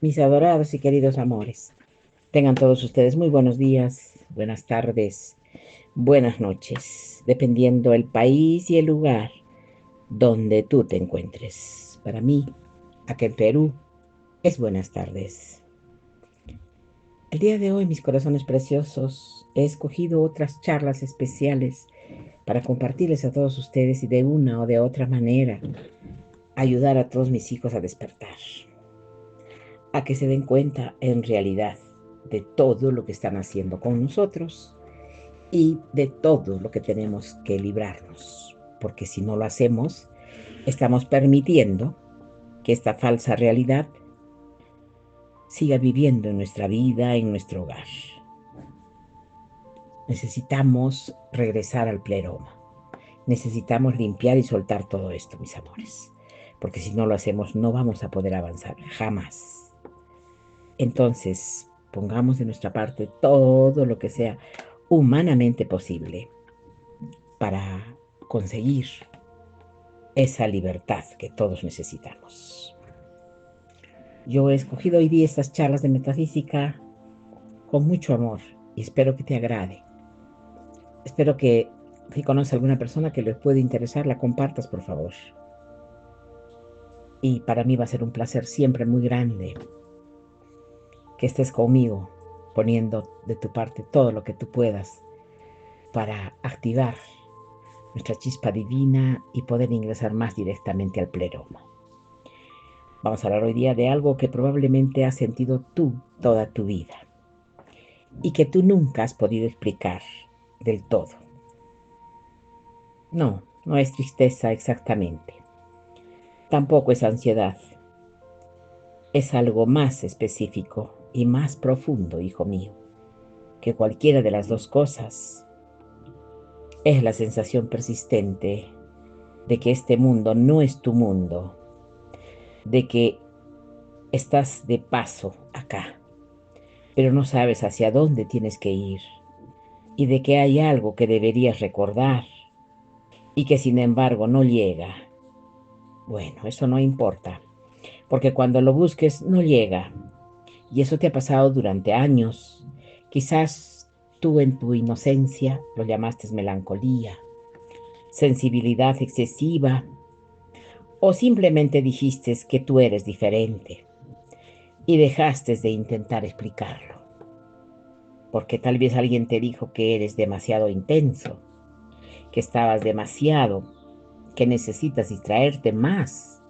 Mis adorados y queridos amores. Tengan todos ustedes muy buenos días, buenas tardes, buenas noches, dependiendo el país y el lugar donde tú te encuentres. Para mí, acá en Perú, es buenas tardes. El día de hoy, mis corazones preciosos, he escogido otras charlas especiales para compartirles a todos ustedes y de una o de otra manera ayudar a todos mis hijos a despertar, a que se den cuenta en realidad de todo lo que están haciendo con nosotros y de todo lo que tenemos que librarnos, porque si no lo hacemos, estamos permitiendo que esta falsa realidad siga viviendo en nuestra vida, en nuestro hogar. Necesitamos regresar al pleroma. Necesitamos limpiar y soltar todo esto, mis amores, porque si no lo hacemos no vamos a poder avanzar jamás. Entonces, pongamos de nuestra parte todo lo que sea humanamente posible para conseguir esa libertad que todos necesitamos. Yo he escogido hoy día estas charlas de metafísica con mucho amor y espero que te agrade. Espero que si conoces a alguna persona que le puede interesar, la compartas, por favor. Y para mí va a ser un placer siempre muy grande que estés conmigo, poniendo de tu parte todo lo que tú puedas para activar nuestra chispa divina y poder ingresar más directamente al pleroma. Vamos a hablar hoy día de algo que probablemente has sentido tú toda tu vida y que tú nunca has podido explicar del todo. No, no es tristeza exactamente. Tampoco es ansiedad. Es algo más específico y más profundo, hijo mío, que cualquiera de las dos cosas. Es la sensación persistente de que este mundo no es tu mundo, de que estás de paso acá, pero no sabes hacia dónde tienes que ir, y de que hay algo que deberías recordar y que sin embargo no llega. Bueno, eso no importa, porque cuando lo busques no llega, y eso te ha pasado durante años. Quizás tú en tu inocencia lo llamaste melancolía, sensibilidad excesiva, o simplemente dijiste que tú eres diferente y dejaste de intentar explicarlo, porque tal vez alguien te dijo que eres demasiado intenso, que estabas demasiado, que necesitas distraerte más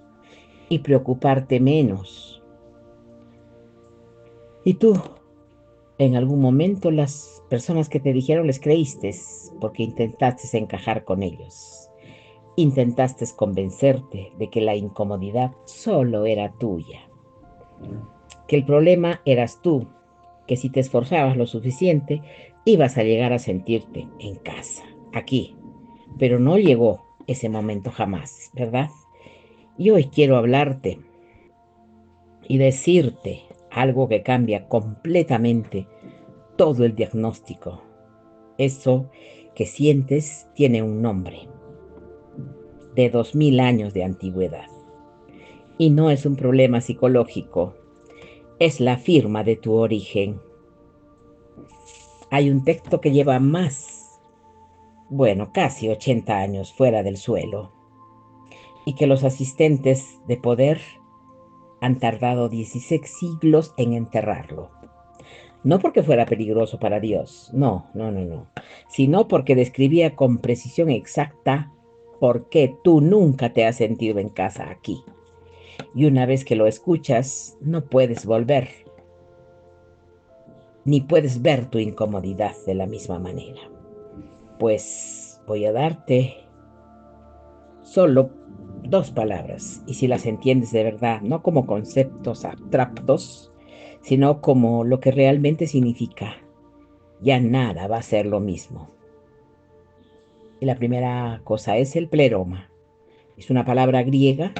y preocuparte menos. Y tú, en algún momento, las personas que te dijeron les creíste porque intentaste encajar con ellos. Intentaste convencerte de que la incomodidad solo era tuya, que el problema eras tú, que si te esforzabas lo suficiente, ibas a llegar a sentirte en casa, aquí. Pero no llegó ese momento jamás, ¿verdad? Y hoy quiero hablarte y decirte algo que cambia completamente todo el diagnóstico. Eso que sientes tiene un nombre, de 2000 años de antigüedad. Y no es un problema psicológico, es la firma de tu origen. Hay un texto que lleva más, bueno, casi 80 años fuera del suelo, y que los asistentes de poder han tardado 16 siglos en enterrarlo. No porque fuera peligroso para Dios, no, no, no, no, sino porque describía con precisión exacta por qué tú nunca te has sentido en casa aquí. Y una vez que lo escuchas, no puedes volver, ni puedes ver tu incomodidad de la misma manera. Pues voy a darte solo dos palabras, y si las entiendes de verdad, no como conceptos abstractos, sino como lo que realmente significa, ya nada va a ser lo mismo. Y la primera cosa es el pleroma. Es una palabra griega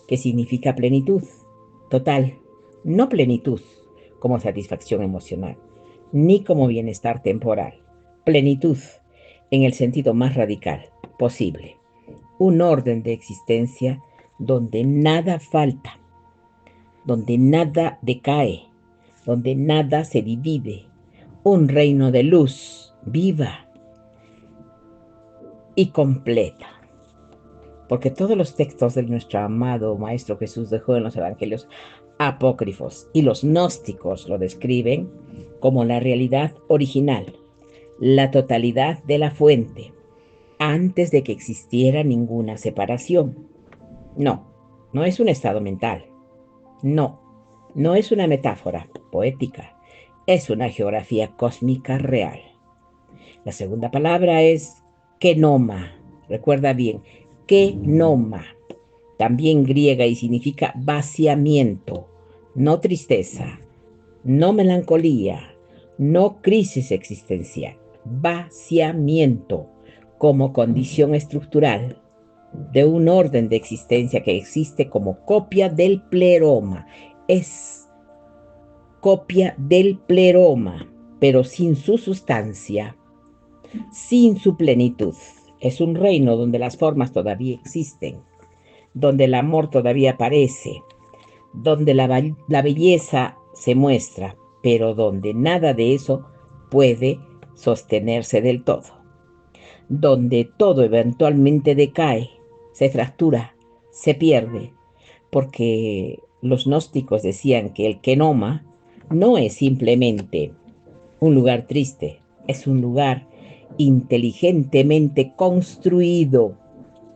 que significa plenitud, total, no plenitud como satisfacción emocional, ni como bienestar temporal. Plenitud en el sentido más radical posible. Un orden de existencia donde nada falta, donde nada decae, donde nada se divide, un reino de luz viva y completa. Porque todos los textos de nuestro amado Maestro Jesús dejó en los evangelios apócrifos y los gnósticos lo describen como la realidad original, la totalidad de la fuente, antes de que existiera ninguna separación. No, no es un estado mental. No, no es una metáfora poética. Es una geografía cósmica real. La segunda palabra es kenoma. Recuerda bien, kenoma. También griega y significa vaciamiento, no tristeza, no melancolía, no crisis existencial. Vaciamiento como condición estructural de un orden de existencia que existe como copia del pleroma. Es copia del pleroma, pero sin su sustancia, sin su plenitud. Es un reino donde las formas todavía existen, donde el amor todavía aparece, donde la belleza se muestra, pero donde nada de eso puede sostenerse del todo, donde todo eventualmente decae, se fractura, se pierde, porque los gnósticos decían que el kenoma no es simplemente un lugar triste, es un lugar inteligentemente construido,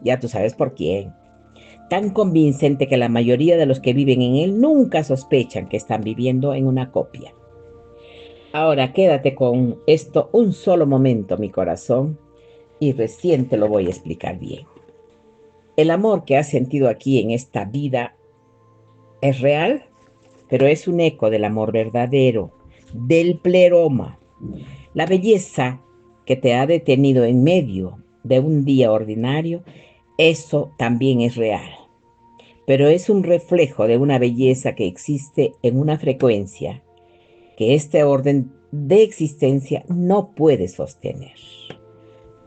ya tú sabes por quién, tan convincente que la mayoría de los que viven en él nunca sospechan que están viviendo en una copia. Ahora quédate con esto un solo momento, mi corazón, y recién te lo voy a explicar bien. El amor que has sentido aquí en esta vida es real, pero es un eco del amor verdadero, del pleroma. La belleza que te ha detenido en medio de un día ordinario, eso también es real, pero es un reflejo de una belleza que existe en una frecuencia que este orden de existencia no puede sostener.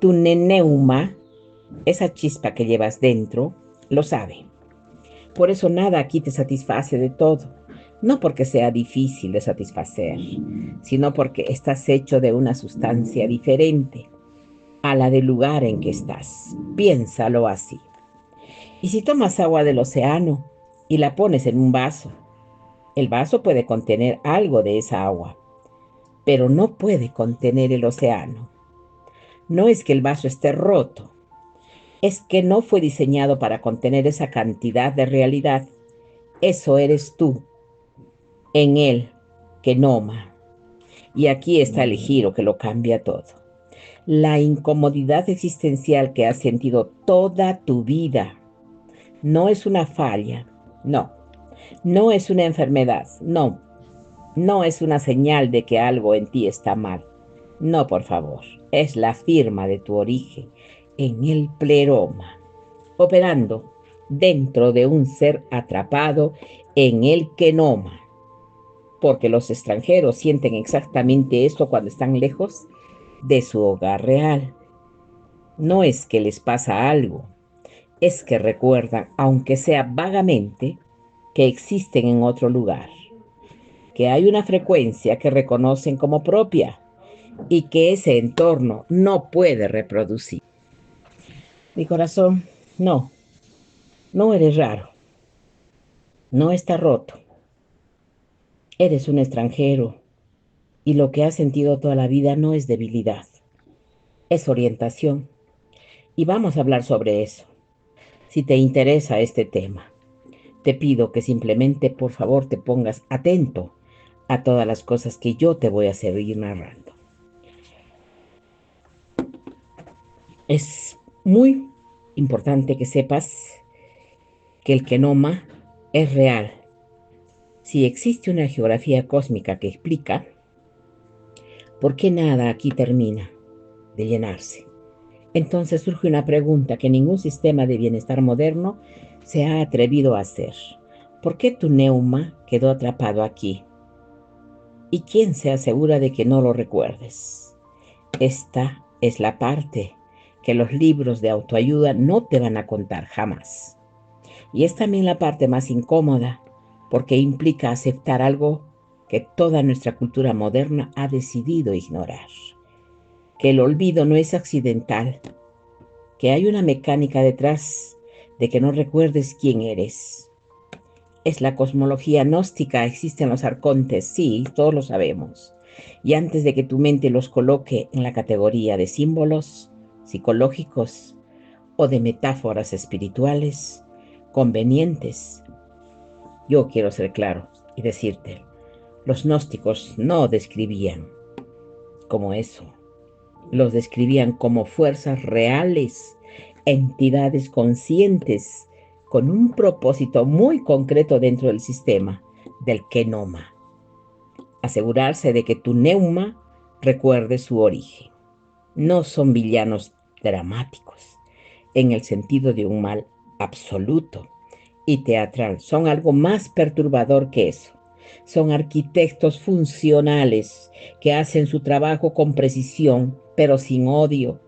Tu neneuma, esa chispa que llevas dentro, lo sabe. Por eso nada aquí te satisface de todo. No porque sea difícil de satisfacer, sino porque estás hecho de una sustancia diferente a la del lugar en que estás. Piénsalo así. Y si tomas agua del océano y la pones en un vaso, el vaso puede contener algo de esa agua, pero no puede contener el océano. No es que el vaso esté roto, es que no fue diseñado para contener esa cantidad de realidad. Eso eres tú, en él, que noma. Y aquí está el giro que lo cambia todo. La incomodidad existencial que has sentido toda tu vida no es una falla, no. No es una enfermedad, no. No es una señal de que algo en ti está mal. No, por favor. Es la firma de tu origen en el pleroma, operando dentro de un ser atrapado en el kenoma. Porque los extranjeros sienten exactamente eso cuando están lejos de su hogar real. No es que les pasa algo, es que recuerdan, aunque sea vagamente, que existen en otro lugar, que hay una frecuencia que reconocen como propia y que ese entorno no puede reproducir. Mi corazón, no, no eres raro, no está roto, eres un extranjero y lo que has sentido toda la vida no es debilidad, es orientación. Y vamos a hablar sobre eso. Si te interesa este tema, te pido que simplemente, por favor, te pongas atento a todas las cosas que yo te voy a seguir narrando. Es muy importante que sepas que el kenoma es real. Si existe una geografía cósmica que explica por qué nada aquí termina de llenarse, entonces surge una pregunta que ningún sistema de bienestar moderno se ha atrevido a hacer. ¿Por qué tu neuma quedó atrapado aquí? ¿Y quién se asegura de que no lo recuerdes? Esta es la parte que los libros de autoayuda no te van a contar jamás. Y es también la parte más incómoda, porque implica aceptar algo que toda nuestra cultura moderna ha decidido ignorar, que el olvido no es accidental, que hay una mecánica detrás de que no recuerdes quién eres. Es la cosmología gnóstica, existen los arcontes, sí, todos lo sabemos. Y antes de que tu mente los coloque en la categoría de símbolos psicológicos o de metáforas espirituales convenientes, yo quiero ser claro y decirte, los gnósticos no describían como eso, los describían como fuerzas reales, entidades conscientes, con un propósito muy concreto dentro del sistema del kenoma. Asegurarse de que tu neuma recuerde su origen. No son villanos dramáticos, en el sentido de un mal absoluto y teatral. Son algo más perturbador que eso. Son arquitectos funcionales que hacen su trabajo con precisión, pero sin odio.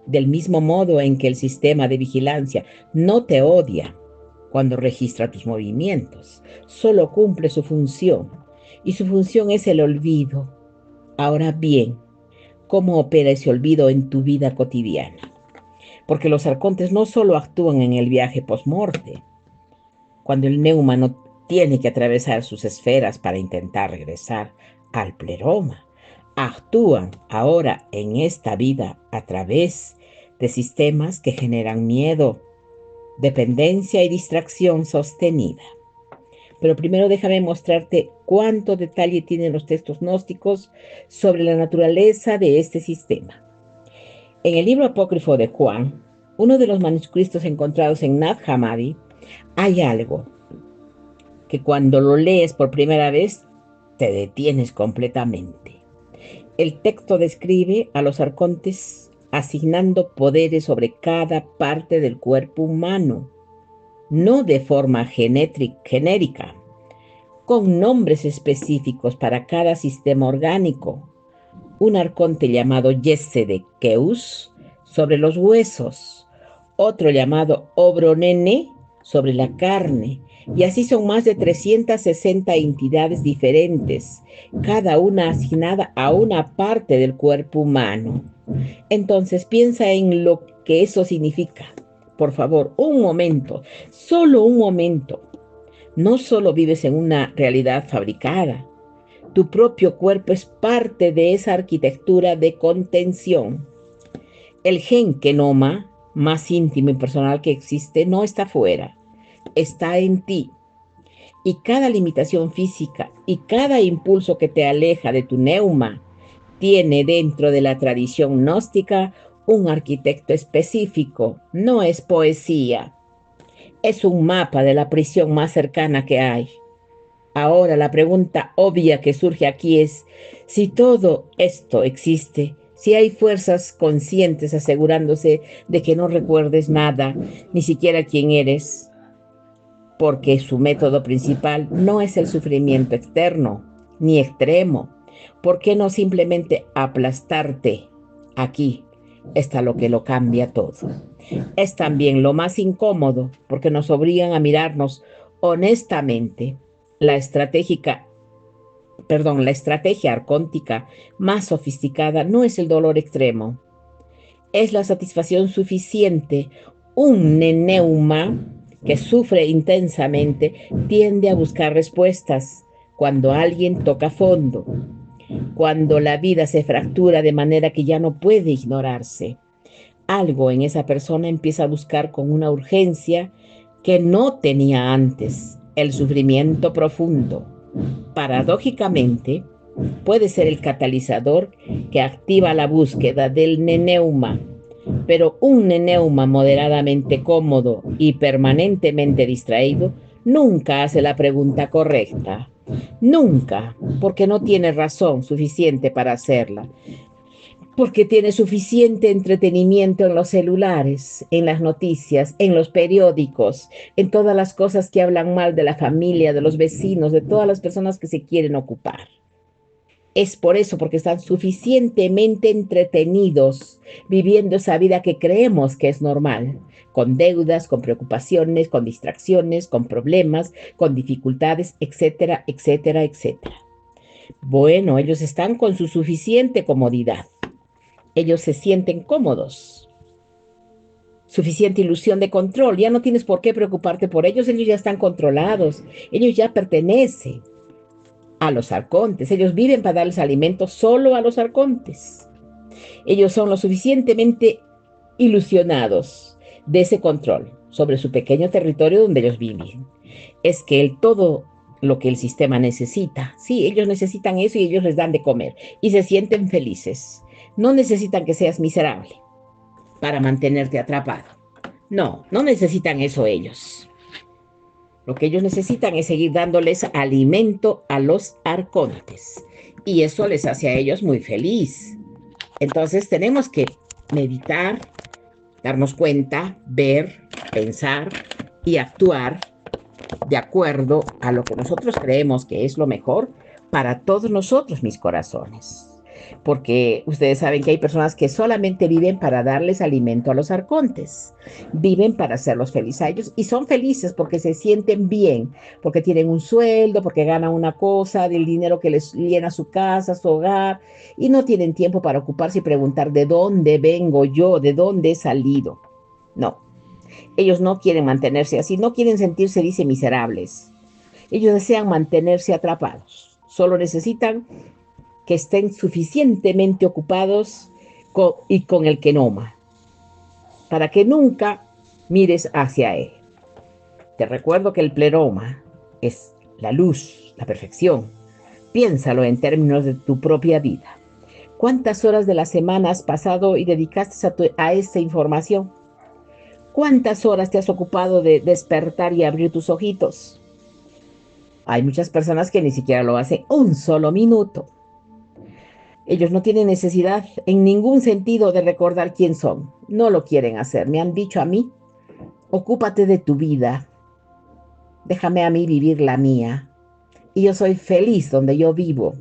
Del mismo modo en que el sistema de vigilancia no te odia cuando registra tus movimientos, solo cumple su función, y su función es el olvido. Ahora bien, ¿cómo opera ese olvido en tu vida cotidiana? Porque los arcontes no solo actúan en el viaje post-morte, cuando el neuma no tiene que atravesar sus esferas para intentar regresar al pleroma, actúan ahora en esta vida a través de sistemas que generan miedo, dependencia y distracción sostenida. Pero primero déjame mostrarte cuánto detalle tienen los textos gnósticos sobre la naturaleza de este sistema. En el libro apócrifo de Juan, uno de los manuscritos encontrados en Nag Hammadi, hay algo que cuando lo lees por primera vez te detienes completamente. El texto describe a los arcontes asignando poderes sobre cada parte del cuerpo humano, no de forma genérica, con nombres específicos para cada sistema orgánico. Un arconte llamado Yese de Keus sobre los huesos, otro llamado Obronene sobre la carne, y así son más de 360 entidades diferentes, cada una asignada a una parte del cuerpo humano. Entonces piensa en lo que eso significa. Por favor, un momento, solo un momento. No solo vives en una realidad fabricada, tu propio cuerpo es parte de esa arquitectura de contención. El gen kenoma, más íntimo y personal que existe, no está fuera, está en ti. Y cada limitación física y cada impulso que te aleja de tu neuma tiene dentro de la tradición gnóstica un arquitecto específico. No es poesía, es un mapa de la prisión más cercana que hay. Ahora la pregunta obvia que surge aquí es, si todo esto existe, si hay fuerzas conscientes asegurándose de que no recuerdes nada, ni siquiera quién eres, porque su método principal no es el sufrimiento externo ni extremo, ¿por qué no simplemente aplastarte aquí? Está lo que lo cambia todo. Es también lo más incómodo porque nos obligan a mirarnos honestamente. La estrategia arcóntica más sofisticada no es el dolor extremo, es la satisfacción suficiente. Un neneuma que sufre intensamente tiende a buscar respuestas cuando alguien toca fondo, cuando la vida se fractura de manera que ya no puede ignorarse. Algo en esa persona empieza a buscar con una urgencia que no tenía antes, el sufrimiento profundo. Paradójicamente, puede ser el catalizador que activa la búsqueda del neneuma, pero un neneuma moderadamente cómodo y permanentemente distraído nunca hace la pregunta correcta. Nunca, porque no tiene razón suficiente para hacerla, porque tiene suficiente entretenimiento en los celulares, en las noticias, en los periódicos, en todas las cosas que hablan mal de la familia, de los vecinos, de todas las personas que se quieren ocupar. Es por eso, porque están suficientemente entretenidos viviendo esa vida que creemos que es normal, con deudas, con preocupaciones, con distracciones, con problemas, con dificultades, etcétera, etcétera, etcétera. Bueno, ellos están con su suficiente comodidad. Ellos se sienten cómodos. Suficiente ilusión de control. Ya no tienes por qué preocuparte por ellos. Ellos ya están controlados. Ellos ya pertenecen a los arcontes. Ellos viven para darles alimento solo a los arcontes. Ellos son lo suficientemente ilusionados de ese control sobre su pequeño territorio donde ellos viven. Es que todo lo que el sistema necesita, sí, ellos necesitan eso y ellos les dan de comer y se sienten felices. No necesitan que seas miserable para mantenerte atrapado. No, no necesitan eso ellos. Lo que ellos necesitan es seguir dándoles alimento a los arcontes. Y eso les hace a ellos muy feliz. Entonces tenemos que meditar, darnos cuenta, ver, pensar y actuar de acuerdo a lo que nosotros creemos que es lo mejor para todos nosotros, mis corazones. Porque ustedes saben que hay personas que solamente viven para darles alimento a los arcontes, viven para hacerlos felices a ellos y son felices porque se sienten bien, porque tienen un sueldo, porque ganan una cosa del dinero que les llena su casa, su hogar, y no tienen tiempo para ocuparse y preguntar de dónde vengo yo, de dónde he salido. No, ellos no quieren mantenerse así, no quieren sentirse, dice, miserables. Ellos desean mantenerse atrapados, solo necesitan que estén suficientemente ocupados con el kenoma, para que nunca mires hacia él. Te recuerdo que el pleroma es la luz, la perfección. Piénsalo en términos de tu propia vida. ¿Cuántas horas de la semana has pasado y dedicaste a esta información? ¿Cuántas horas te has ocupado de despertar y abrir tus ojitos? Hay muchas personas que ni siquiera lo hacen un solo minuto. Ellos no tienen necesidad en ningún sentido de recordar quién son. No lo quieren hacer. Me han dicho a mí, ocúpate de tu vida. Déjame a mí vivir la mía. Y yo soy feliz donde yo vivo.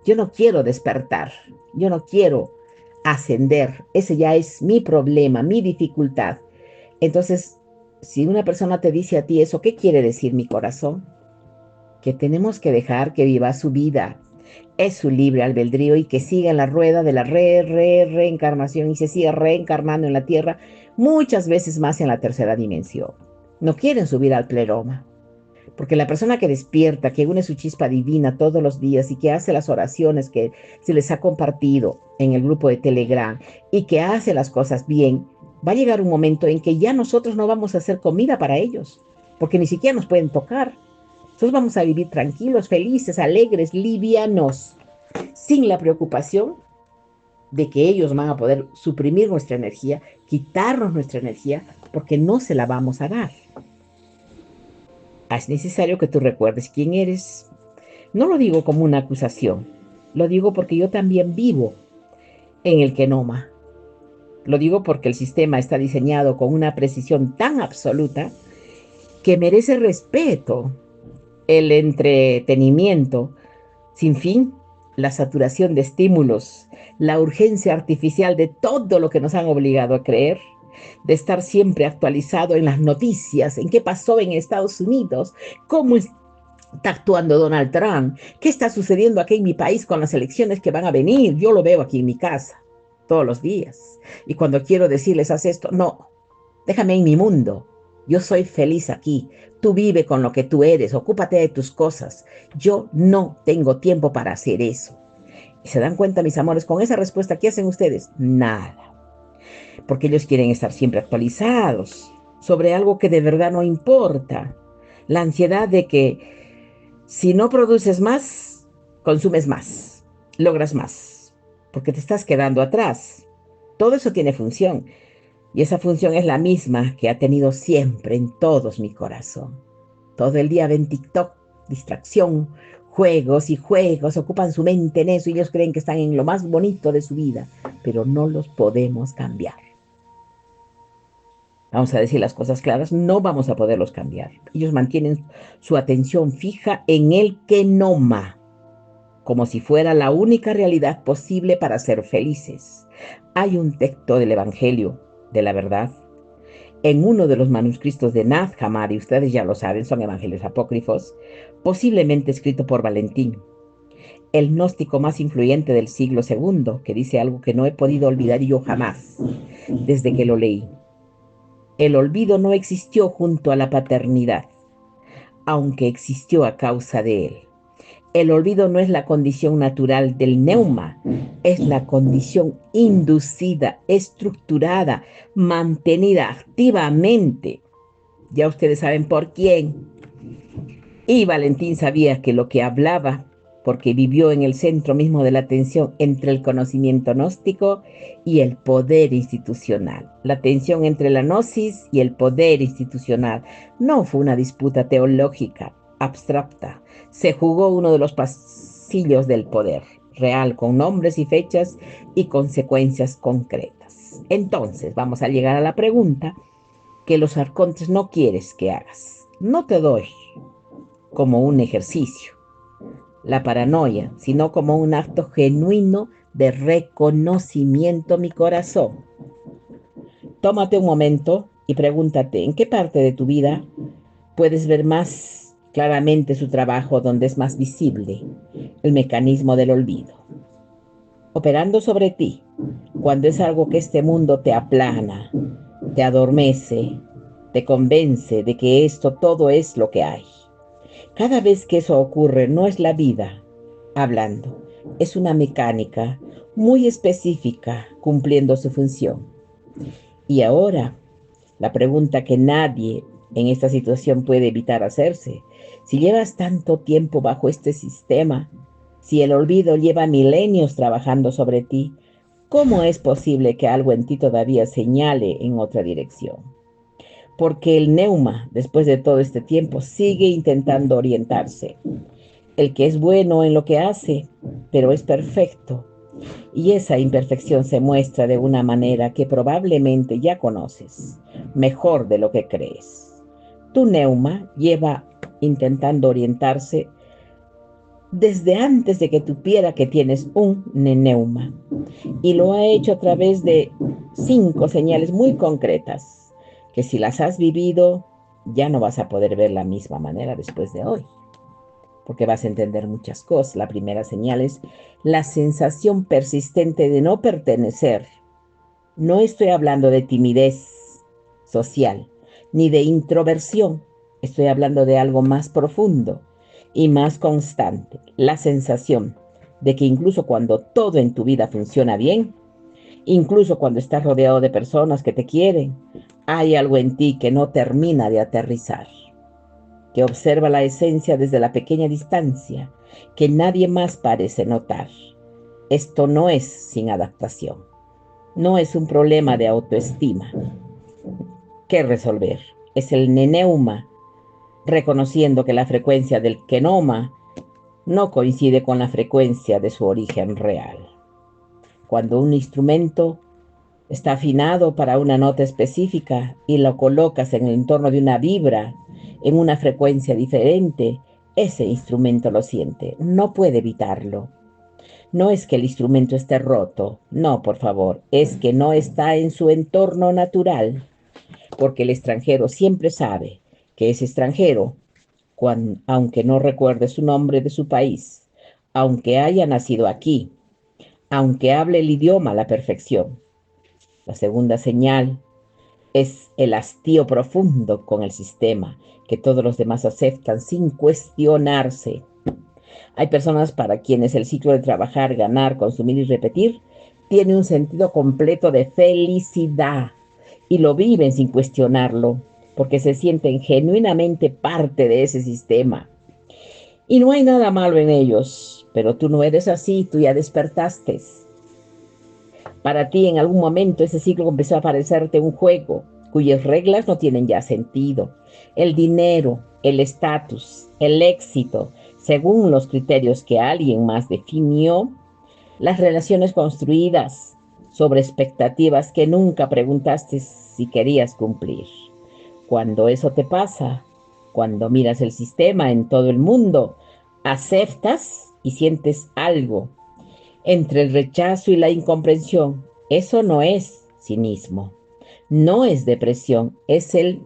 Yo no quiero despertar. Yo no quiero ascender. Ese ya es mi problema, mi dificultad. Entonces, si una persona te dice a ti eso, ¿qué quiere decir mi corazón? Que tenemos que dejar que viva su vida. Es su libre albedrío y que siga en la rueda de la reencarnación y se siga reencarnando en la tierra muchas veces más en la tercera dimensión. No quieren subir al pleroma, porque la persona que despierta, que une su chispa divina todos los días y que hace las oraciones que se les ha compartido en el grupo de Telegram y que hace las cosas bien, va a llegar un momento en que ya nosotros no vamos a hacer comida para ellos, porque ni siquiera nos pueden tocar. Entonces vamos a vivir tranquilos, felices, alegres, livianos, sin la preocupación de que ellos van a poder suprimir nuestra energía, quitarnos nuestra energía, porque no se la vamos a dar. Es necesario que tú recuerdes quién eres. No lo digo como una acusación, lo digo porque yo también vivo en el kenoma. Lo digo porque el sistema está diseñado con una precisión tan absoluta que merece respeto. El entretenimiento sin fin, la saturación de estímulos, la urgencia artificial de todo lo que nos han obligado a creer, de estar siempre actualizado en las noticias, en qué pasó en Estados Unidos, cómo está actuando Donald Trump, qué está sucediendo aquí en mi país con las elecciones que van a venir. Yo lo veo aquí en mi casa todos los días. Y cuando quiero decirles, haz esto, no, déjame en mi mundo. Yo soy feliz aquí. Tú vive con lo que tú eres. Ocúpate de tus cosas. Yo no tengo tiempo para hacer eso. Y se dan cuenta, mis amores, con esa respuesta, ¿qué hacen ustedes? Nada. Porque ellos quieren estar siempre actualizados sobre algo que de verdad no importa. La ansiedad de que si no produces más, consumes más, logras más, porque te estás quedando atrás. Todo eso tiene función. Y esa función es la misma que ha tenido siempre en todos mi corazón. Todo el día ven TikTok, distracción, juegos y juegos, ocupan su mente en eso y ellos creen que están en lo más bonito de su vida, pero no los podemos cambiar. Vamos a decir las cosas claras, no vamos a poderlos cambiar. Ellos mantienen su atención fija en el kenoma. como si fuera la única realidad posible para ser felices. Hay un texto del Evangelio de la verdad en uno de los manuscritos de Nag Hammadi, ustedes ya lo saben, son evangelios apócrifos, posiblemente escrito por Valentín, el gnóstico más influyente del siglo II, que dice algo que no he podido olvidar yo jamás, desde que lo leí. El olvido no existió junto a la paternidad, aunque existió a causa de él. El olvido no es la condición natural del neuma, es la condición inducida, estructurada, mantenida activamente. Ya ustedes saben por quién. Y Valentín sabía que lo que hablaba, porque vivió en el centro mismo de la tensión entre el conocimiento gnóstico y el poder institucional. La tensión entre la gnosis y el poder institucional no fue una disputa teológica abstracta. Se jugó uno de los pasillos del poder real, con nombres y fechas y consecuencias concretas. Entonces, vamos a llegar a la pregunta que los arcontes no quieres que hagas. No te doy como un ejercicio la paranoia, sino como un acto genuino de reconocimiento mi corazón. Tómate un momento y pregúntate en qué parte de tu vida puedes ver más claramente su trabajo, donde es más visible el mecanismo del olvido, operando sobre ti, cuando es algo que este mundo te aplana, te adormece, te convence de que esto todo es lo que hay. Cada vez que eso ocurre, no es la vida hablando, es una mecánica muy específica cumpliendo su función. Y ahora, la pregunta que nadie en esta situación puede evitar hacerse: si llevas tanto tiempo bajo este sistema, si el olvido lleva milenios trabajando sobre ti, ¿cómo es posible que algo en ti todavía señale en otra dirección? Porque el neuma, después de todo este tiempo, sigue intentando orientarse. El que es bueno en lo que hace, pero es perfecto. Y esa imperfección se muestra de una manera que probablemente ya conoces, mejor de lo que crees. Tu neuma lleva intentando orientarse desde antes de que tuviera que tienes un neuma. Y lo ha hecho a través de 5 señales muy concretas, que si las has vivido, ya no vas a poder ver la misma manera después de hoy, porque vas a entender muchas cosas. La primera señal es la sensación persistente de no pertenecer. No estoy hablando de timidez social, ni de introversión. Estoy hablando de algo más profundo y más constante. La sensación de que incluso cuando todo en tu vida funciona bien, incluso cuando estás rodeado de personas que te quieren, hay algo en ti que no termina de aterrizar, que observa la esencia desde la pequeña distancia, que nadie más parece notar. Esto no es sin adaptación, no es un problema de autoestima que resolver, es el neneuma, reconociendo que la frecuencia del kenoma no coincide con la frecuencia de su origen real. Cuando un instrumento está afinado para una nota específica y lo colocas en el entorno de una vibra, en una frecuencia diferente, ese instrumento lo siente, no puede evitarlo. No es que el instrumento esté roto, no, por favor, es que no está en su entorno natural, porque el extranjero siempre sabe que es extranjero, aunque no recuerde su nombre de su país, aunque haya nacido aquí, aunque hable el idioma a la perfección. La segunda señal es el hastío profundo con el sistema, que todos los demás aceptan sin cuestionarse. Hay personas para quienes el ciclo de trabajar, ganar, consumir y repetir tiene un sentido completo de felicidad y lo viven sin cuestionarlo, porque se sienten genuinamente parte de ese sistema. Y no hay nada malo en ellos, pero tú no eres así, tú ya despertaste. Para ti en algún momento ese ciclo empezó a parecerte un juego cuyas reglas no tienen ya sentido. El dinero, el estatus, el éxito, según los criterios que alguien más definió, las relaciones construidas sobre expectativas que nunca preguntaste si querías cumplir. Cuando eso te pasa, cuando miras el sistema en todo el mundo, aceptas y sientes algo entre el rechazo y la incomprensión, eso no es cinismo, no es depresión, es el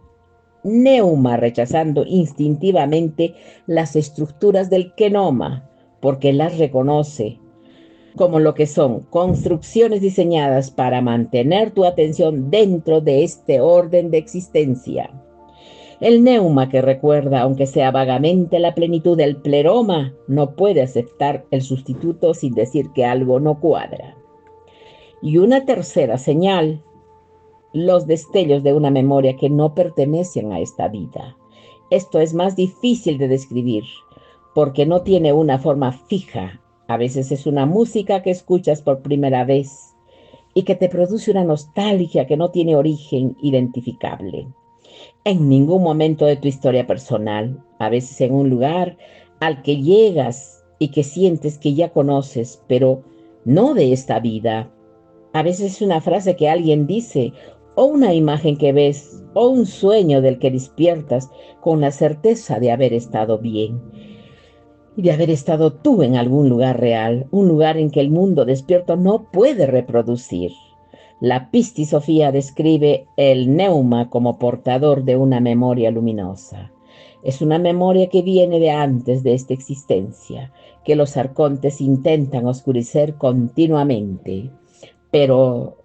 neuma rechazando instintivamente las estructuras del kenoma, porque las reconoce como lo que son construcciones diseñadas para mantener tu atención dentro de este orden de existencia. El neuma que recuerda, aunque sea vagamente, la plenitud del pleroma, no puede aceptar el sustituto sin decir que algo no cuadra. Y una tercera señal, los destellos de una memoria que no pertenecen a esta vida. Esto es más difícil de describir porque no tiene una forma fija. A veces es una música que escuchas por primera vez y que te produce una nostalgia que no tiene origen identificable. En ningún momento de tu historia personal, a veces en un lugar al que llegas y que sientes que ya conoces, pero no de esta vida. A veces es una frase que alguien dice, o una imagen que ves, o un sueño del que despiertas con la certeza de haber estado bien y de haber estado tú en algún lugar real, un lugar en que el mundo despierto no puede reproducir. La Pistisofía describe el neuma como portador de una memoria luminosa. Es una memoria que viene de antes de esta existencia, que los arcontes intentan oscurecer continuamente, pero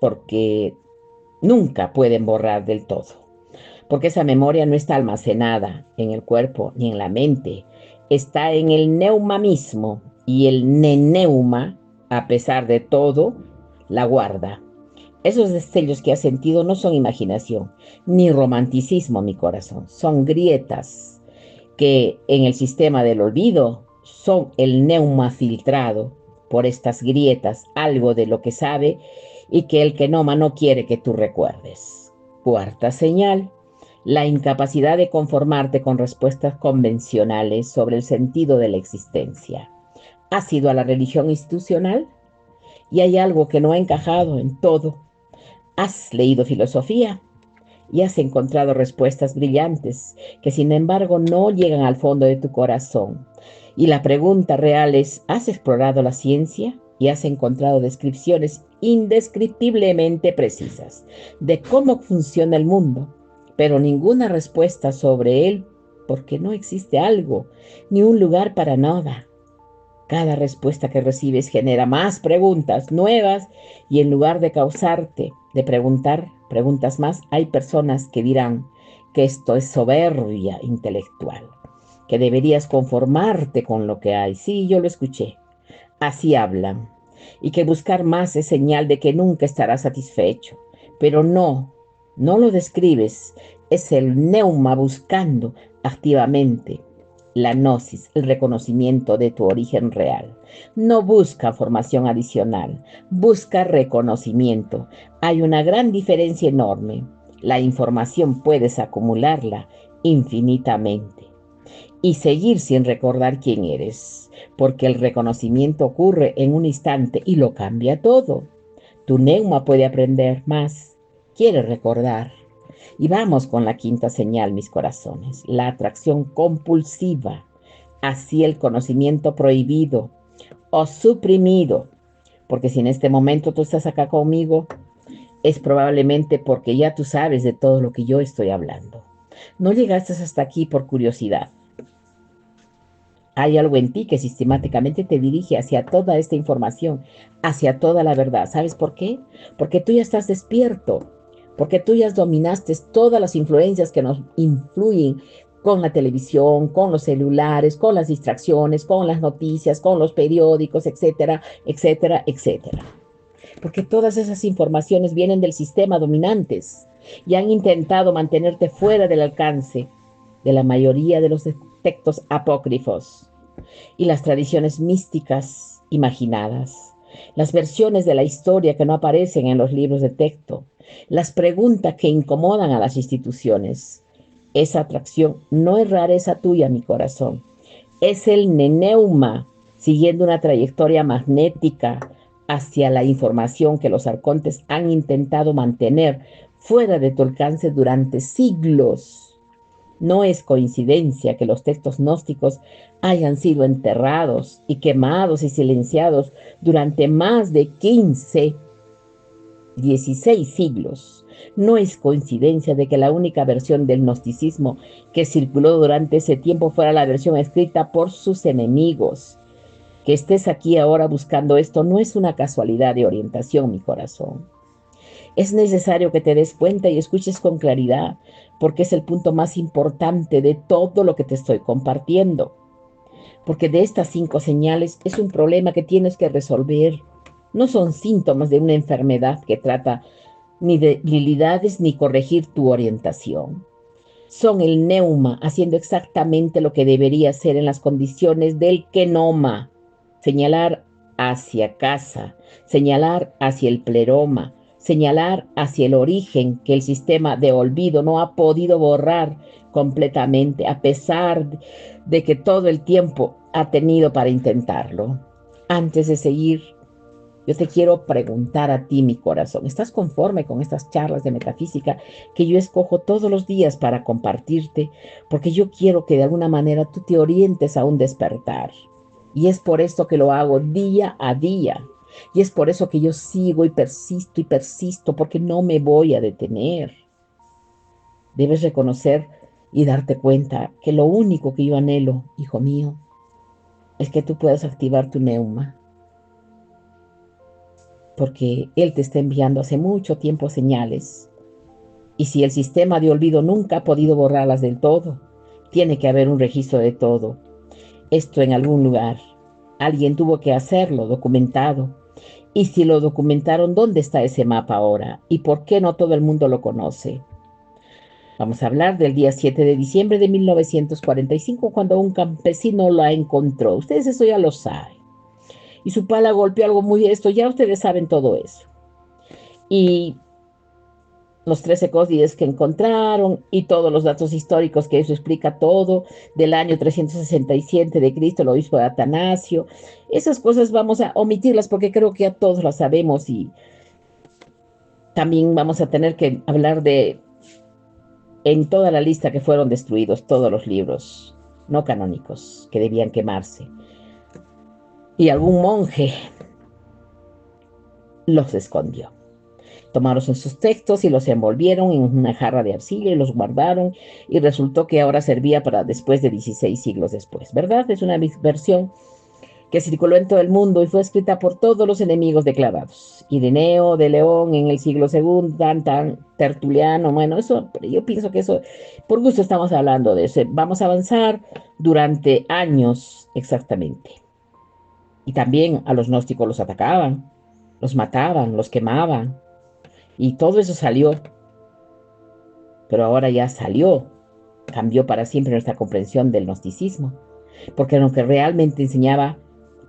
porque nunca pueden borrar del todo. Porque esa memoria no está almacenada en el cuerpo ni en la mente, está en el neuma mismo, y el neneuma, a pesar de todo, la guarda. Esos destellos que has sentido no son imaginación, ni romanticismo, mi corazón, son grietas que en el sistema del olvido son el neuma filtrado por estas grietas, algo de lo que sabe y que el kenoma no quiere que tú recuerdes. Cuarta señal, la incapacidad de conformarte con respuestas convencionales sobre el sentido de la existencia. ¿Has ido a la religión institucional? Y hay algo que no ha encajado en todo. ¿Has leído filosofía? Y has encontrado respuestas brillantes que sin embargo no llegan al fondo de tu corazón. Y la pregunta real es, ¿has explorado la ciencia? Y has encontrado descripciones indescriptiblemente precisas de cómo funciona el mundo, pero ninguna respuesta sobre él, porque no existe algo, ni un lugar para nada. Cada respuesta que recibes genera más preguntas nuevas y en lugar de causarte de preguntar preguntas más, hay personas que dirán que esto es soberbia intelectual, que deberías conformarte con lo que hay. Sí, yo lo escuché. Así hablan. Y que buscar más es señal de que nunca estarás satisfecho. Pero no lo describes. Es el neuma buscando activamente la gnosis, el reconocimiento de tu origen real. No busca formación adicional, busca reconocimiento. Hay una gran diferencia enorme. La información puedes acumularla infinitamente y seguir sin recordar quién eres, porque el reconocimiento ocurre en un instante y lo cambia todo. Tu neuma puede aprender más, quiere recordar. Y vamos con la quinta señal, mis corazones, la atracción compulsiva hacia el conocimiento prohibido o suprimido, porque si en este momento tú estás acá conmigo, es probablemente porque ya tú sabes de todo lo que yo estoy hablando. No llegaste hasta aquí por curiosidad. Hay algo en ti que sistemáticamente te dirige hacia toda esta información, hacia toda la verdad. ¿Sabes por qué? Porque tú ya estás despierto, porque tú ya dominaste todas las influencias que nos influyen con la televisión, con los celulares, con las distracciones, con las noticias, con los periódicos, etcétera, etcétera, etcétera. Porque todas esas informaciones vienen del sistema dominantes y han intentado mantenerte fuera del alcance de la mayoría de los textos apócrifos y las tradiciones místicas imaginadas, las versiones de la historia que no aparecen en los libros de texto, las preguntas que incomodan a las instituciones. Esa atracción no es rareza tuya, mi corazón. Es el neneuma siguiendo una trayectoria magnética hacia la información que los arcontes han intentado mantener fuera de tu alcance durante siglos. No es coincidencia que los textos gnósticos hayan sido enterrados y quemados y silenciados durante más de 15, 16 siglos. No es coincidencia de que la única versión del gnosticismo que circuló durante ese tiempo fuera la versión escrita por sus enemigos. Que estés aquí ahora buscando esto no es una casualidad de orientación, mi corazón. Es necesario que te des cuenta y escuches con claridad, porque es el punto más importante de todo lo que te estoy compartiendo. Porque de estas 5 señales es un problema que tienes que resolver. No son síntomas de una enfermedad que trata ni de debilidades ni corregir tu orientación. Son el neuma haciendo exactamente lo que debería hacer en las condiciones del kenoma. Señalar hacia casa, señalar hacia el pleroma, señalar hacia el origen que el sistema de olvido no ha podido borrar completamente, a pesar de que todo el tiempo ha tenido para intentarlo. Antes de seguir, yo te quiero preguntar a ti, mi corazón, ¿estás conforme con estas charlas de metafísica que yo escojo todos los días para compartirte? Porque yo quiero que de alguna manera tú te orientes a un despertar. Y es por esto que lo hago día a día. Y es por eso que yo sigo y persisto, porque no me voy a detener. Debes reconocer y darte cuenta que lo único que yo anhelo, hijo mío, es que tú puedas activar tu neuma. Porque Él te está enviando hace mucho tiempo señales. Y si el sistema de olvido nunca ha podido borrarlas del todo, tiene que haber un registro de todo. Esto en algún lugar. Alguien tuvo que hacerlo, documentado. Y si lo documentaron, ¿dónde está ese mapa ahora? ¿Y por qué no todo el mundo lo conoce? Vamos a hablar del día 7 de diciembre de 1945, cuando un campesino la encontró. Ustedes eso ya lo saben. Y su pala golpeó algo muy esto, ya ustedes saben todo eso. Y los 13 códices que encontraron y todos los datos históricos, que eso explica todo, del año 367 de Cristo, el obispo de Atanasio. Esas cosas vamos a omitirlas porque creo que ya todos las sabemos, y también vamos a tener que hablar de, en toda la lista que fueron destruidos, todos los libros no canónicos que debían quemarse. Y algún monje los escondió. Tomaron sus textos y los envolvieron en una jarra de arcilla y los guardaron, y resultó que ahora servía para después de 16 siglos después, ¿verdad? Es una versión que circuló en todo el mundo y fue escrita por todos los enemigos declarados. Ireneo de León en el siglo II, Tertuliano, bueno, eso, yo pienso que eso, por gusto estamos hablando de eso. Vamos a avanzar durante años exactamente. Y también a los gnósticos los atacaban, los mataban, los quemaban. Y todo eso salió, pero ahora ya salió, cambió para siempre nuestra comprensión del gnosticismo, porque lo que realmente enseñaba,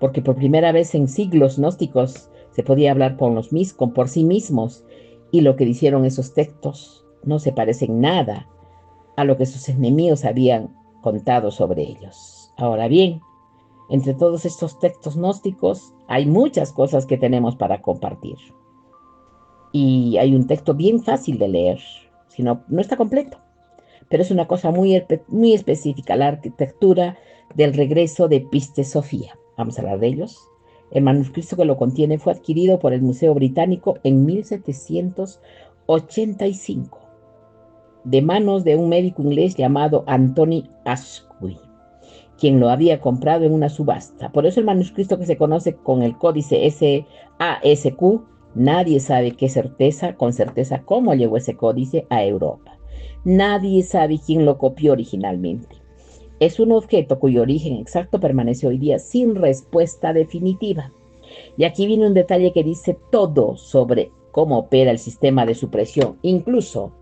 porque por primera vez en siglos gnósticos se podía hablar por sí mismos, y lo que dijeron esos textos no se parece en nada a lo que sus enemigos habían contado sobre ellos. Ahora bien, entre todos estos textos gnósticos hay muchas cosas que tenemos para compartir. Y hay un texto bien fácil de leer, si no, no está completo, pero es una cosa muy específica, la arquitectura del regreso de Piste Sofía. Vamos a hablar de ellos. El manuscrito que lo contiene fue adquirido por el Museo Británico en 1785, de manos de un médico inglés llamado Anthony Asquith, quien lo había comprado en una subasta. Por eso el manuscrito, que se conoce con el códice SASQ, nadie sabe con certeza cómo llegó ese códice a Europa. Nadie sabe quién lo copió originalmente. Es un objeto cuyo origen exacto permanece hoy día sin respuesta definitiva. Y aquí viene un detalle que dice todo sobre cómo opera el sistema de supresión, incluso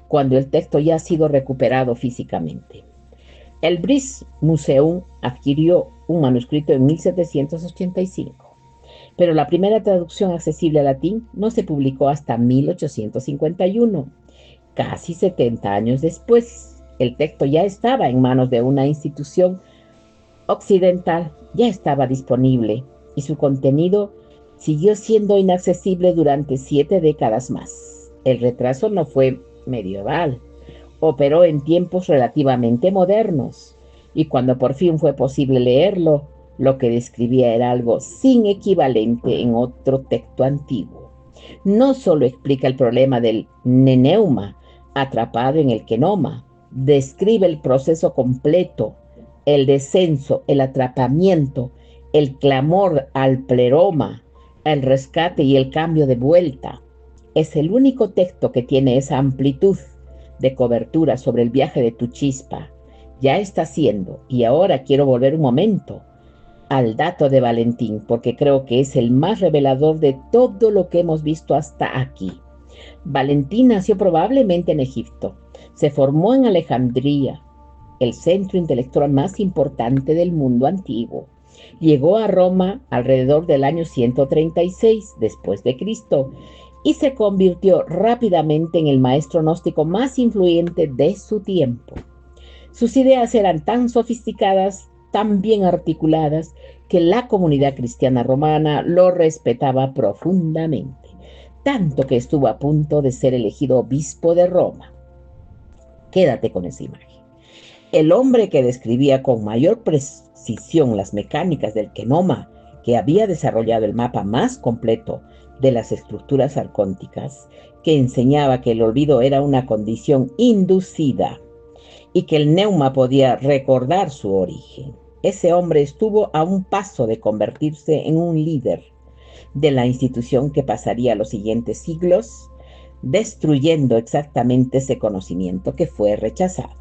cuando el texto ya ha sido recuperado físicamente. El British Museum adquirió un manuscrito en 1785, pero la primera traducción accesible al latín no se publicó hasta 1851. Casi 70 años después, el texto ya estaba en manos de una institución occidental, ya estaba disponible, y su contenido siguió siendo inaccesible durante 7 décadas más. El retraso no fue medieval operó en tiempos relativamente modernos, y cuando por fin fue posible leerlo, lo que describía era algo sin equivalente en otro texto antiguo. No solo explica el problema del neneuma, atrapado en el kenoma, describe el proceso completo, el descenso, el atrapamiento, el clamor al pleroma, el rescate y el cambio de vuelta. Es el único texto que tiene esa amplitud de cobertura sobre el viaje de tu chispa. Ya está siendo, y ahora quiero volver un momento al dato de Valentín, porque creo que es el más revelador de todo lo que hemos visto hasta aquí. Valentín nació probablemente en Egipto. Se formó en Alejandría, el centro intelectual más importante del mundo antiguo. Llegó a Roma alrededor del año 136 después de Cristo y se convirtió rápidamente en el maestro gnóstico más influyente de su tiempo. Sus ideas eran tan sofisticadas, tan bien articuladas, que la comunidad cristiana romana lo respetaba profundamente, tanto que estuvo a punto de ser elegido obispo de Roma. Quédate con esa imagen. El hombre que describía con mayor precisión las mecánicas del kenoma, que había desarrollado el mapa más completo de las estructuras arcónticas, que enseñaba que el olvido era una condición inducida y que el neuma podía recordar su origen. Ese hombre estuvo a un paso de convertirse en un líder de la institución que pasaría los siguientes siglos, destruyendo exactamente ese conocimiento que fue rechazado.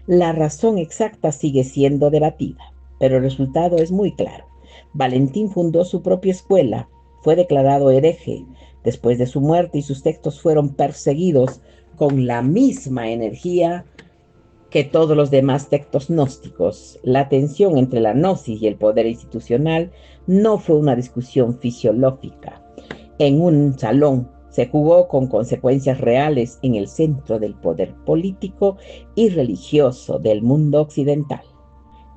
La razón exacta sigue siendo debatida, pero el resultado es muy claro. Valentín fundó su propia escuela, fue declarado hereje después de su muerte y sus textos fueron perseguidos con la misma energía que todos los demás textos gnósticos. La tensión entre la gnosis y el poder institucional no fue una discusión fisiológica. En un salón se jugó con consecuencias reales en el centro del poder político y religioso del mundo occidental.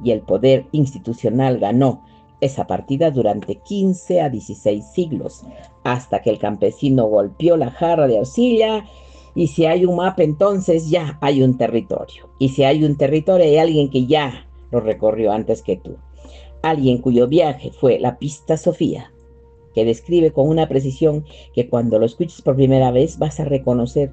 Y el poder institucional ganó esa partida durante 15 a 16 siglos, hasta que el campesino golpeó la jarra de arcilla. Y si hay un mapa, entonces ya hay un territorio. Y si hay un territorio, hay alguien que ya lo recorrió antes que tú. Alguien cuyo viaje fue la pista Sofía, que describe con una precisión que cuando lo escuches por primera vez vas a reconocer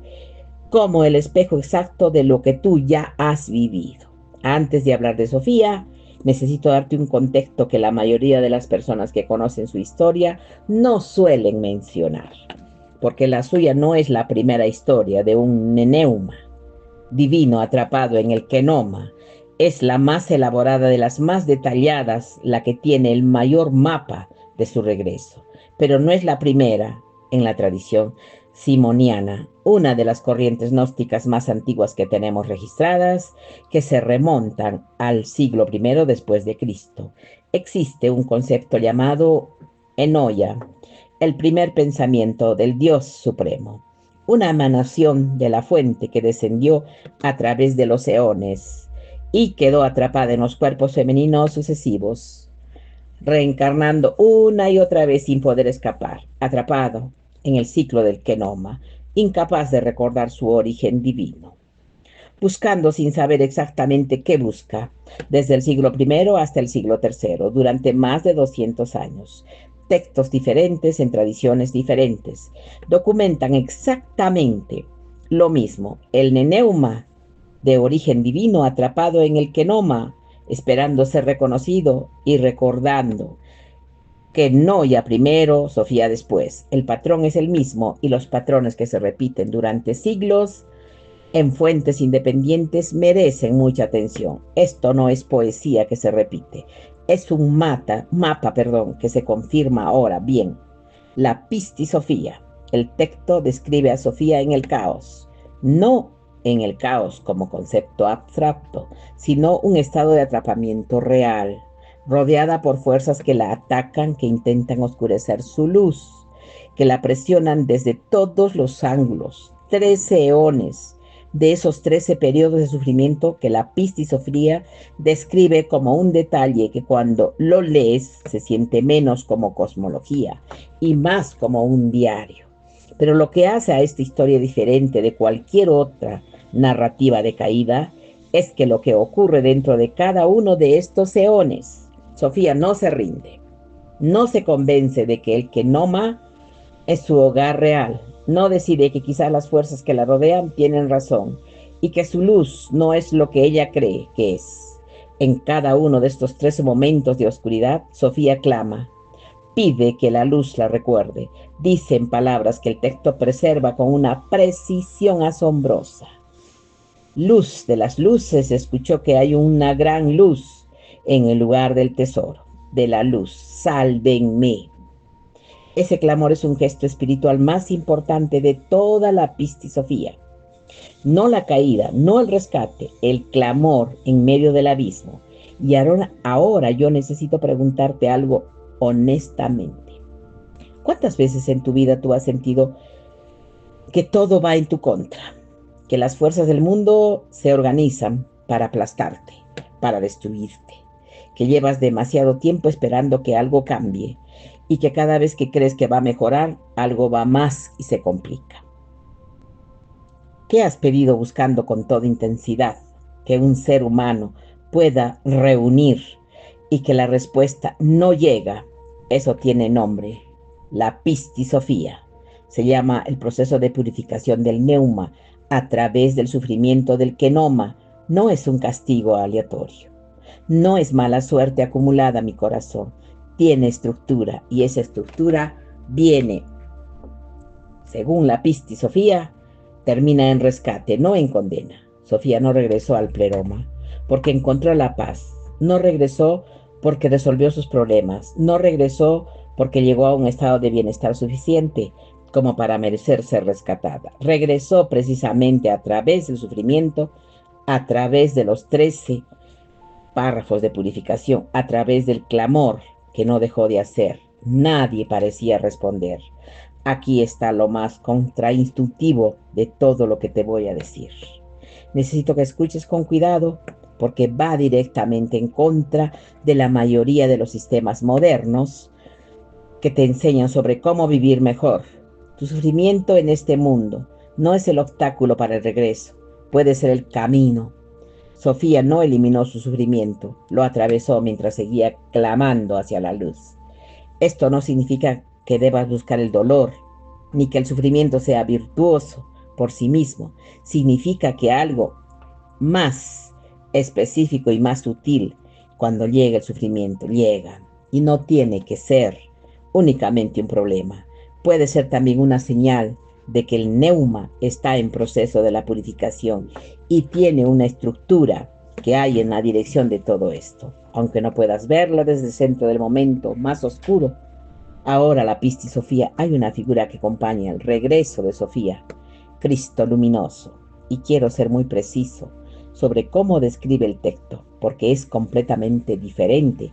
como el espejo exacto de lo que tú ya has vivido. Antes de hablar de Sofía, necesito darte un contexto que la mayoría de las personas que conocen su historia no suelen mencionar, porque la suya no es la primera historia de un neneuma divino atrapado en el kenoma. Es la más elaborada de las más detalladas, la que tiene el mayor mapa de su regreso, pero no es la primera en la tradición simoniana, una de las corrientes gnósticas más antiguas que tenemos registradas, que se remontan al siglo I después de Cristo. Existe un concepto llamado enoia, el primer pensamiento del Dios Supremo, una emanación de la fuente que descendió a través de los eones y quedó atrapada en los cuerpos femeninos sucesivos, reencarnando una y otra vez sin poder escapar, atrapado en el ciclo del kenoma, incapaz de recordar su origen divino, buscando sin saber exactamente qué busca, desde el siglo I hasta el siglo III, durante más de 200 años. Textos diferentes en tradiciones diferentes documentan exactamente lo mismo. El neneuma de origen divino atrapado en el kenoma, esperando ser reconocido y recordando que Noia primero, Sofía después. El patrón es el mismo y los patrones que se repiten durante siglos en fuentes independientes merecen mucha atención. Esto no es poesía que se repite, es un mapa, que se confirma ahora bien. La pistisofía, el texto describe a Sofía en el caos, no en el caos como concepto abstracto, sino un estado de atrapamiento real, rodeada por fuerzas que la atacan, que intentan oscurecer su luz, que la presionan desde todos los ángulos. 13 eones de esos 13 periodos de sufrimiento que la pistisofía describe como un detalle que cuando lo lees se siente menos como cosmología y más como un diario. Pero lo que hace a esta historia diferente de cualquier otra narrativa de caída es que lo que ocurre dentro de cada uno de estos eones, Sofía no se rinde, no se convence de que el Kenoma es su hogar real, no decide que quizás las fuerzas que la rodean tienen razón y que su luz no es lo que ella cree que es. En cada uno de estos 3 momentos de oscuridad, Sofía clama, pide que la luz la recuerde, dice en palabras que el texto preserva con una precisión asombrosa. Luz de las luces, escuchó que hay una gran luz en el lugar del tesoro, de la luz, sálvenme. Ese clamor es un gesto espiritual más importante de toda la pistisofía. No la caída, no el rescate, el clamor en medio del abismo. Y ahora yo necesito preguntarte algo honestamente. ¿Cuántas veces en tu vida tú has sentido que todo va en tu contra? Que las fuerzas del mundo se organizan para aplastarte, para destruirte, que llevas demasiado tiempo esperando que algo cambie y que cada vez que crees que va a mejorar, algo va más y se complica. ¿Qué has pedido buscando con toda intensidad que un ser humano pueda reunir y que la respuesta no llega? Eso tiene nombre, la pistisofía. Se llama el proceso de purificación del neuma a través del sufrimiento del kenoma. No es un castigo aleatorio. No es mala suerte acumulada, mi corazón. Tiene estructura y esa estructura viene, según la pistisofía, termina en rescate, no en condena. Sofía no regresó al pleroma porque encontró la paz. No regresó porque resolvió sus problemas. No regresó porque llegó a un estado de bienestar suficiente como para merecer ser rescatada. Regresó precisamente a través del sufrimiento, a través de los 13 párrafos de purificación, a través del clamor que no dejó de hacer. Nadie parecía responder. Aquí está lo más contraintuitivo de todo lo que te voy a decir. Necesito que escuches con cuidado porque va directamente en contra de la mayoría de los sistemas modernos que te enseñan sobre cómo vivir mejor. Tu sufrimiento en este mundo no es el obstáculo para el regreso, puede ser el camino. Sofía no eliminó su sufrimiento, lo atravesó mientras seguía clamando hacia la luz. Esto no significa que debas buscar el dolor, ni que el sufrimiento sea virtuoso por sí mismo. Significa que algo más específico y más sutil, cuando llega el sufrimiento, llega. Y no tiene que ser únicamente un problema. Puede ser también una señal de que el neuma está en proceso de la purificación y tiene una estructura que hay en la dirección de todo esto. Aunque no puedas verla desde el centro del momento más oscuro, ahora la pistisofía hay una figura que acompaña el regreso de Sofía, Cristo luminoso. Y quiero ser muy preciso sobre cómo describe el texto, porque es completamente diferente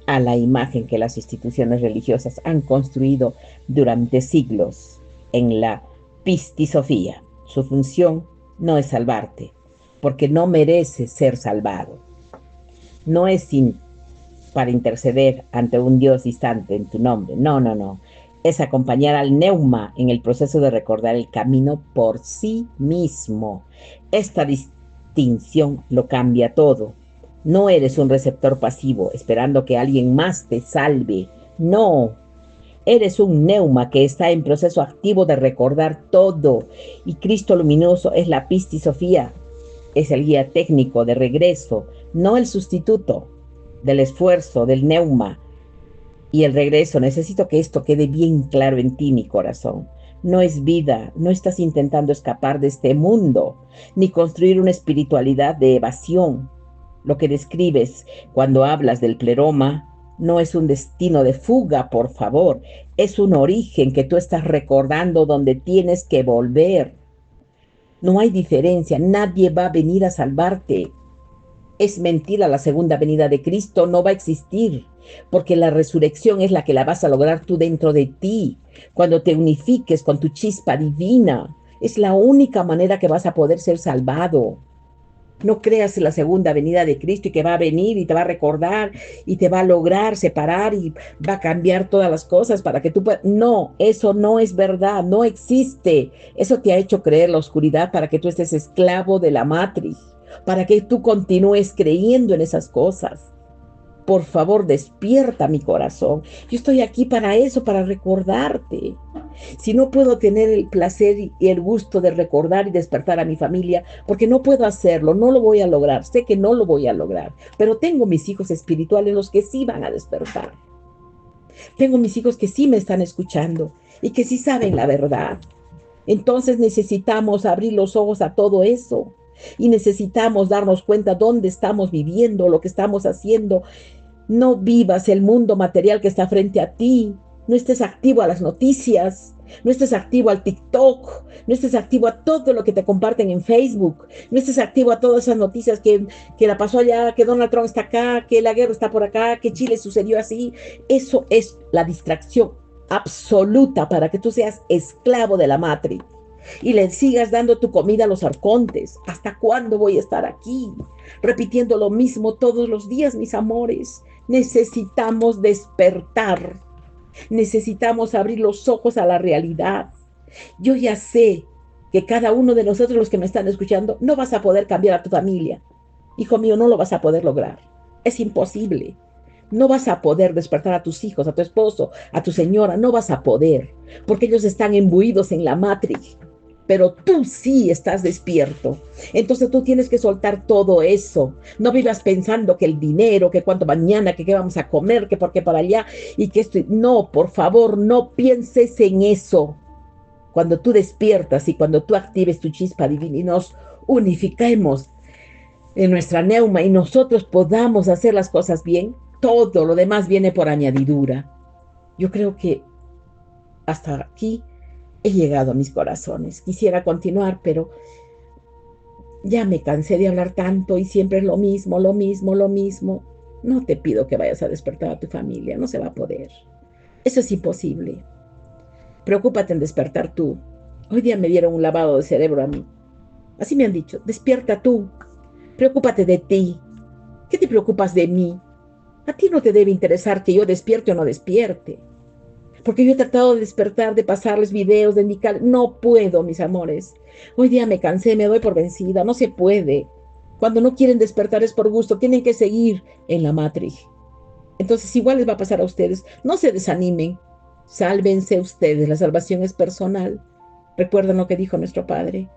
a la imagen que las instituciones religiosas han construido durante siglos en la pistisofía. Su función no es salvarte, porque no merece ser salvado. No es para interceder ante un Dios distante en tu nombre. No, no, no. Es acompañar al neuma en el proceso de recordar el camino por sí mismo. Esta distinción lo cambia todo. No eres un receptor pasivo esperando que alguien más te salve. No. Eres un neuma que está en proceso activo de recordar todo. Y Cristo luminoso es la pistisofía. Es el guía técnico de regreso, no el sustituto del esfuerzo, del neuma y el regreso. Necesito que esto quede bien claro en ti, mi corazón. No es vida, no estás intentando escapar de este mundo, ni construir una espiritualidad de evasión. Lo que describes cuando hablas del pleroma no es un destino de fuga, por favor. Es un origen que tú estás recordando donde tienes que volver. No hay diferencia, nadie va a venir a salvarte. Es mentira la segunda venida de Cristo, no va a existir, porque la resurrección es la que la vas a lograr tú dentro de ti, cuando te unifiques con tu chispa divina. Es la única manera que vas a poder ser salvado. No creas en la segunda venida de Cristo y que va a venir y te va a recordar y te va a lograr separar y va a cambiar todas las cosas para que tú puedas. No, eso no es verdad, no existe. Eso te ha hecho creer la oscuridad para que tú estés esclavo de la matriz, para que tú continúes creyendo en esas cosas. Por favor, despierta mi corazón. Yo estoy aquí para eso, para recordarte. Si no puedo tener el placer y el gusto de recordar y despertar a mi familia, porque no puedo hacerlo, no lo voy a lograr, sé que no lo voy a lograr, pero tengo mis hijos espirituales, los que sí van a despertar. Tengo mis hijos que sí me están escuchando y que sí saben la verdad. Entonces necesitamos abrir los ojos a todo eso y necesitamos darnos cuenta dónde estamos viviendo, lo que estamos haciendo. No vivas el mundo material que está frente a ti. No estés activo a las noticias. No estés activo al TikTok. No estés activo a todo lo que te comparten en Facebook. No estés activo a todas esas noticias que la pasó allá, que Donald Trump está acá, que la guerra está por acá, que Chile sucedió así. Eso es la distracción absoluta para que tú seas esclavo de la matriz y le sigas dando tu comida a los arcontes. ¿Hasta cuándo voy a estar aquí repitiendo lo mismo todos los días, mis amores? Necesitamos despertar, necesitamos abrir los ojos a la realidad. Yo ya sé que cada uno de nosotros, los que me están escuchando, no vas a poder cambiar a tu familia. Hijo mío, no lo vas a poder lograr. Es imposible. No vas a poder despertar a tus hijos, a tu esposo, a tu señora, no vas a poder, porque ellos están imbuidos en la matriz, pero tú sí estás despierto. Entonces tú tienes que soltar todo eso. No vivas pensando que el dinero, que cuánto mañana, que qué vamos a comer, que por qué para allá y que esto. No, por favor, no pienses en eso. Cuando tú despiertas y cuando tú actives tu chispa divina y nos unifiquemos en nuestra neuma y nosotros podamos hacer las cosas bien, todo lo demás viene por añadidura. Yo creo que hasta aquí he llegado a mis corazones. Quisiera continuar, pero ya me cansé de hablar tanto y siempre es lo mismo, lo mismo, lo mismo. No te pido que vayas a despertar a tu familia, no se va a poder. Eso es imposible. Preocúpate en despertar tú. Hoy día me dieron un lavado de cerebro a mí. Así me han dicho, despierta tú. Preocúpate de ti. ¿Qué te preocupas de mí? A ti no te debe interesar que yo despierte o no despierte. Porque yo he tratado de despertar, de pasarles videos, de indicar, no puedo, mis amores. Hoy día me cansé, me doy por vencida, no se puede. Cuando no quieren despertar es por gusto, tienen que seguir en la matriz. Entonces igual les va a pasar a ustedes. No se desanimen, sálvense ustedes, la salvación es personal. Recuerden lo que dijo nuestro Padre.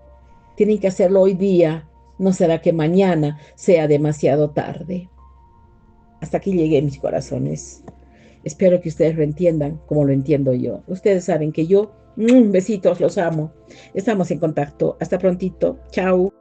Tienen que hacerlo hoy día, no será que mañana sea demasiado tarde. Hasta aquí llegué, mis corazones. Espero que ustedes lo entiendan como lo entiendo yo. Ustedes saben que yo, besitos, los amo. Estamos en contacto. Hasta prontito. Chao.